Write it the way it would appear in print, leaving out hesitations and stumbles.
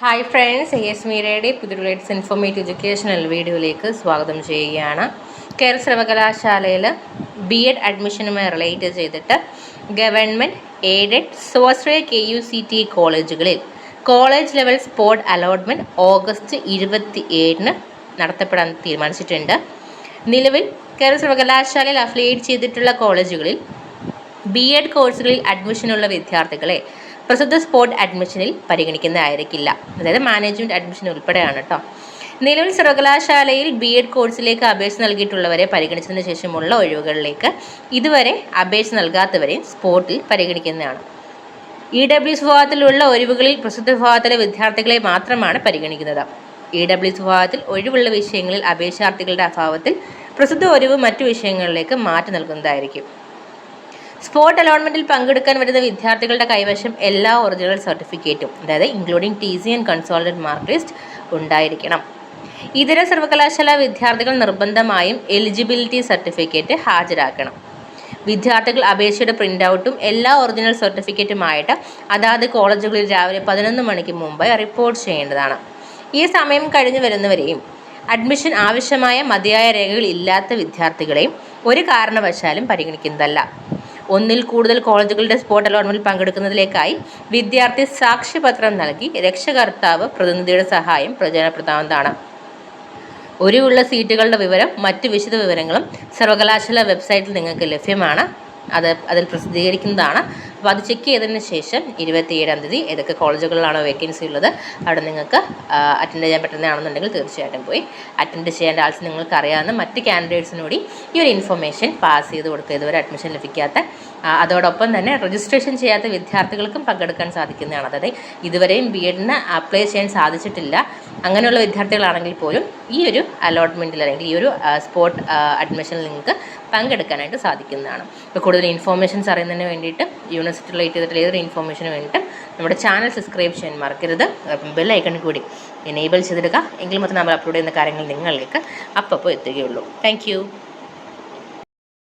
Hi friends, S മീരയുടെ പുതിയ latest informative educational വീഡിയോയിലേക്ക് സ്വാഗതം ചെയ്യുകയാണ്. കേരള സർവകലാശാലയിൽ BEd അഡ്മിഷനുമായി റിലേറ്റ് ചെയ്തിട്ട് ഗവൺമെൻറ് എയ്ഡഡ് സ്വാശ്രയ KUCT കോളേജുകളിൽ college level spot allotment August 27 നടത്തപ്പെടാൻ തീരുമാനിച്ചിട്ടുണ്ട്. നിലവിൽ കേരള സർവകലാശാലയിൽ അഫിലിയേറ്റ് ചെയ്തിട്ടുള്ള കോളേജുകളിൽ BEd കോഴ്സുകളിൽ അഡ്മിഷനുള്ള വിദ്യാർത്ഥികളെ പ്രസ്തുത സ്പോട്ട് അഡ്മിഷനിൽ പരിഗണിക്കുന്നതായിരിക്കില്ല. അതായത് മാനേജ്മെൻറ്റ് അഡ്മിഷൻ ഉൾപ്പെടെയാണ് കേട്ടോ. നിലവിൽ സർവകലാശാലയിൽ BEd കോഴ്സിലേക്ക് അപേക്ഷ നൽകിയിട്ടുള്ളവരെ പരിഗണിച്ചതിന് ശേഷമുള്ള ഒഴിവുകളിലേക്ക് ഇതുവരെ അപേക്ഷ നൽകാത്തവരെയും സ്പോട്ടിൽ പരിഗണിക്കുന്നതാണ്. EWS വിഭാഗത്തിലുള്ള ഒഴിവുകളിൽ പ്രസ്തുത വിഭാഗത്തിലെ വിദ്യാർത്ഥികളെ മാത്രമാണ് പരിഗണിക്കുന്നത്. EWS വിഭാഗത്തിൽ ഒഴിവുള്ള വിഷയങ്ങളിൽ അപേക്ഷാർത്ഥികളുടെ അഭാവത്തിൽ പ്രസ്തുത ഒഴിവ് മറ്റു വിഷയങ്ങളിലേക്ക് മാറ്റി നൽകുന്നതായിരിക്കും. സ്പോട്ട് അലോട്ട്മെൻറ്റിൽ പങ്കെടുക്കാൻ വരുന്ന വിദ്യാർത്ഥികളുടെ കൈവശം എല്ലാ ഒറിജിനൽ സർട്ടിഫിക്കറ്റും, അതായത് including TC and consolidate mark list ഉണ്ടായിരിക്കണം. ഇതര സർവകലാശാല വിദ്യാർത്ഥികൾ നിർബന്ധമായും എലിജിബിലിറ്റി സർട്ടിഫിക്കറ്റ് ഹാജരാക്കണം. വിദ്യാർത്ഥികൾ അപേക്ഷയുടെ പ്രിൻ്റ് ഔട്ടും എല്ലാ ഒറിജിനൽ സർട്ടിഫിക്കറ്റുമായിട്ട് അതാത് കോളേജുകളിൽ രാവിലെ 11 മണിക്ക് മുമ്പ് റിപ്പോർട്ട് ചെയ്യേണ്ടതാണ്. ഈ സമയം കഴിഞ്ഞു വരുന്നവരെയും അഡ്മിഷൻ ആവശ്യമായ മതിയായ രേഖകൾ ഇല്ലാത്ത വിദ്യാർത്ഥികളെയും ഒരു കാരണവശാലും പരിഗണിക്കുന്നതല്ല. ഒന്നിൽ കൂടുതൽ കോളേജുകളുടെ സ്പോട്ട് അലോട്ട്മെൻറ്റിൽ പങ്കെടുക്കുന്നതിലേക്കായി വിദ്യാർത്ഥി സാക്ഷ്യപത്രം നൽകി രക്ഷകർത്താവ് പ്രതിനിധിയുടെ സഹായം പ്രയോജനപ്പെടുത്താവുന്നതാണ്. ഒഴിവുള്ള സീറ്റുകളുടെ വിവരം മറ്റ് വിശദ വിവരങ്ങളും സർവകലാശാല വെബ്സൈറ്റിൽ നിങ്ങൾക്ക് ലഭ്യമാണ്. അതിൽ പ്രസിദ്ധീകരിക്കുന്നതാണ്. അപ്പോൾ അത് ചെക്ക് ചെയ്തതിന് ശേഷം 27-ാം തീയതി ഏതൊക്കെ കോളേജുകളിലാണോ വേക്കൻസി ഉള്ളത് അവിടെ നിങ്ങൾക്ക് അറ്റൻഡ് ചെയ്യാൻ പറ്റുന്നതാണെന്നുണ്ടെങ്കിൽ തീർച്ചയായിട്ടും പോയി അറ്റൻഡ് ചെയ്യേണ്ട ആൾസ് നിങ്ങൾക്ക് അറിയാവുന്ന മറ്റ് കാൻഡിഡേറ്റ്സിനോട് ഈ ഒരു ഇൻഫർമേഷൻ പാസ് ചെയ്ത് കൊടുക്കുക. ഇതുവരെ അഡ്മിഷൻ ലഭിക്കാത്ത അതോടൊപ്പം തന്നെ രജിസ്ട്രേഷൻ ചെയ്യാത്ത വിദ്യാർത്ഥികൾക്കും പങ്കെടുക്കാൻ സാധിക്കുന്നതാണ്. അതായത് ഇതുവരെയും BEdന് അപ്ലൈ ചെയ്യാൻ സാധിച്ചിട്ടില്ല അങ്ങനെയുള്ള വിദ്യാർത്ഥികളാണെങ്കിൽ പോലും ഈ ഒരു അലോട്ട്മെൻറ്റിൽ അല്ലെങ്കിൽ ഈ ഒരു സ്പോട്ട് അഡ്മിഷനിൽ നിങ്ങൾക്ക് പങ്കെടുക്കാനായിട്ട് സാധിക്കുന്നതാണ്. ഇപ്പോൾ കൂടുതൽ ഇൻഫോർമേഷൻസ് അറിയുന്നതിന് വേണ്ടിയിട്ട് യൂണിവേഴ്സിറ്റി റിലേറ്റ് ചെയ്തിട്ടുള്ള ഏതൊരു ഇൻഫോർമേഷന് വേണ്ടിയിട്ട് നമ്മുടെ ചാനൽ സബ്സ്ക്രൈബ് ചെയ്യാൻ മറക്കരുത്. ബെൽ ഐക്കൺ കൂടി എനേബിൾ ചെയ്തിടുക. എങ്കിൽ മാത്രം നമ്മൾ അപ്ലോഡ് ചെയ്യുന്ന കാര്യങ്ങൾ നിങ്ങളിലേക്ക് അപ്പോൾ എത്തുകയുള്ളൂ. താങ്ക്